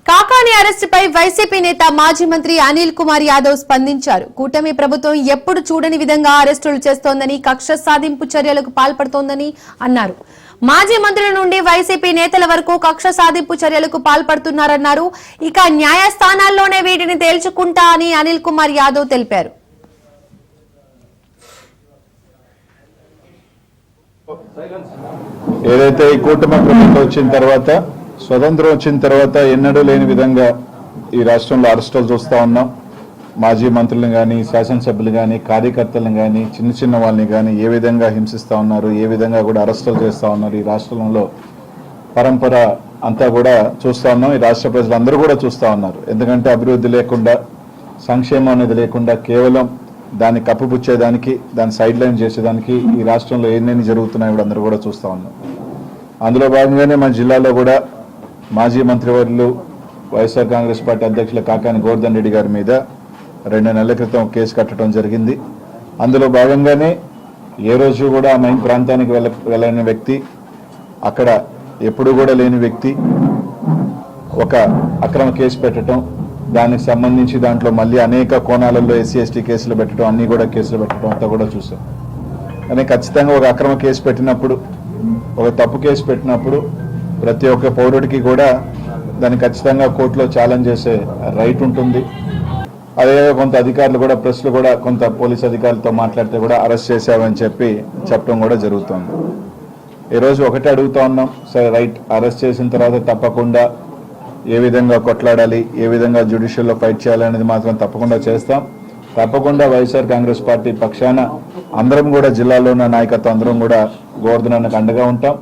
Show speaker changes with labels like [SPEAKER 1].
[SPEAKER 1] Kakani అరెస్టుపై YCP నేత మాజీ మంత్రి అనిల్ కుమార్ యాదవ్ స్పందించారు. కూటమి ప్రభుత్వం ఎప్పుడు చూడని విధంగా అరెస్టులు చేస్తోందని, కక్ష సాధింపు చర్యలకు పాల్పడుతోందని అన్నారు. మాజీ మంత్రుల నుండి వైసీపీ నేతల వరకు కక్ష సాధింపు చర్యలకు పాల్పడుతున్నారన్నారు. ఇక న్యాయస్థానాల్లోనే వీటిని తేల్చుకుంటా అని అనిల్ కుమార్ యాదవ్ తెలిపారు.
[SPEAKER 2] ఏదైతే ఈ కూటమి ప్రభుత్వం వచ్చిన తర్వాత, స్వతంత్రం వచ్చిన తర్వాత ఎన్నడూ లేని విధంగా ఈ రాష్ట్రంలో అరెస్టులు చూస్తూ ఉన్నాం. మాజీ మంత్రులను కానీ, శాసనసభ్యులు కానీ, కార్యకర్తలను కానీ, చిన్న చిన్న వాళ్ళని కానీ ఏ విధంగా హింసిస్తూ ఉన్నారు, ఏ విధంగా కూడా అరెస్టులు చేస్తూ ఉన్నారు. ఈ రాష్ట్రంలో పరంపర అంతా కూడా చూస్తూ ఉన్నాం. ఈ రాష్ట్ర ప్రజలందరూ కూడా చూస్తూ ఉన్నారు. ఎందుకంటే అభివృద్ధి లేకుండా, సంక్షేమం అనేది లేకుండా కేవలం దాన్ని కప్పుపుచ్చేదానికి, దాన్ని సైడ్ లైన్ చేసేదానికి ఈ రాష్ట్రంలో ఎన్ని జరుగుతున్నాయో కూడా అందరూ కూడా చూస్తూ ఉన్నాం. అందులో భాగంగానే మన జిల్లాలో కూడా మాజీ మంత్రివర్యులు వైఎస్ఆర్ కాంగ్రెస్ పార్టీ అధ్యక్షులు కాకాని గోవర్ధన్ రెడ్డి గారి మీద 2 నెలల క్రితం కేసు కట్టడం జరిగింది. అందులో భాగంగానే ఏ రోజు కూడా మైన్ ప్రాంతానికి వెళ్ళని వ్యక్తి, అక్కడ ఎప్పుడు కూడా లేని వ్యక్తి ఒక అక్రమ కేసు పెట్టడం, దానికి సంబంధించి దాంట్లో మళ్ళీ అనేక కోణాలలో ఎస్సీ ఎస్టీ కేసులు పెట్టడం, అన్నీ కూడా కేసులు పెట్టడం అంతా కూడా చూసాం. కానీ ఖచ్చితంగా ఒక అక్రమ కేసు పెట్టినప్పుడు, ఒక తప్పు కేసు పెట్టినప్పుడు ప్రతి ఒక్క పౌరుడికి కూడా దాన్ని ఖచ్చితంగా కోర్టులో ఛాలెంజ్ చేసే రైట్ ఉంటుంది. అదే కొంత అధికారులు కూడా, ప్రెస్లు కూడా కొంత పోలీస్ అధికారులతో మాట్లాడితే కూడా అరెస్ట్ చేశామని చెప్పడం కూడా జరుగుతుంది. ఈరోజు ఒకటే అడుగుతా ఉన్నాం, సరే రైట్, అరెస్ట్ చేసిన తర్వాత తప్పకుండా ఏ విధంగా కొట్లాడాలి, ఏ విధంగా జ్యుడిషియల్లో ఫైట్ చేయాలి అనేది మాత్రం తప్పకుండా చేస్తాం. తప్పకుండా వైఎస్ఆర్ కాంగ్రెస్ పార్టీ పక్షాన అందరం కూడా, జిల్లాలో ఉన్న నాయకత్వం అందరం కూడా గోవర్ధన్ అన్నకు అండగా ఉంటాం.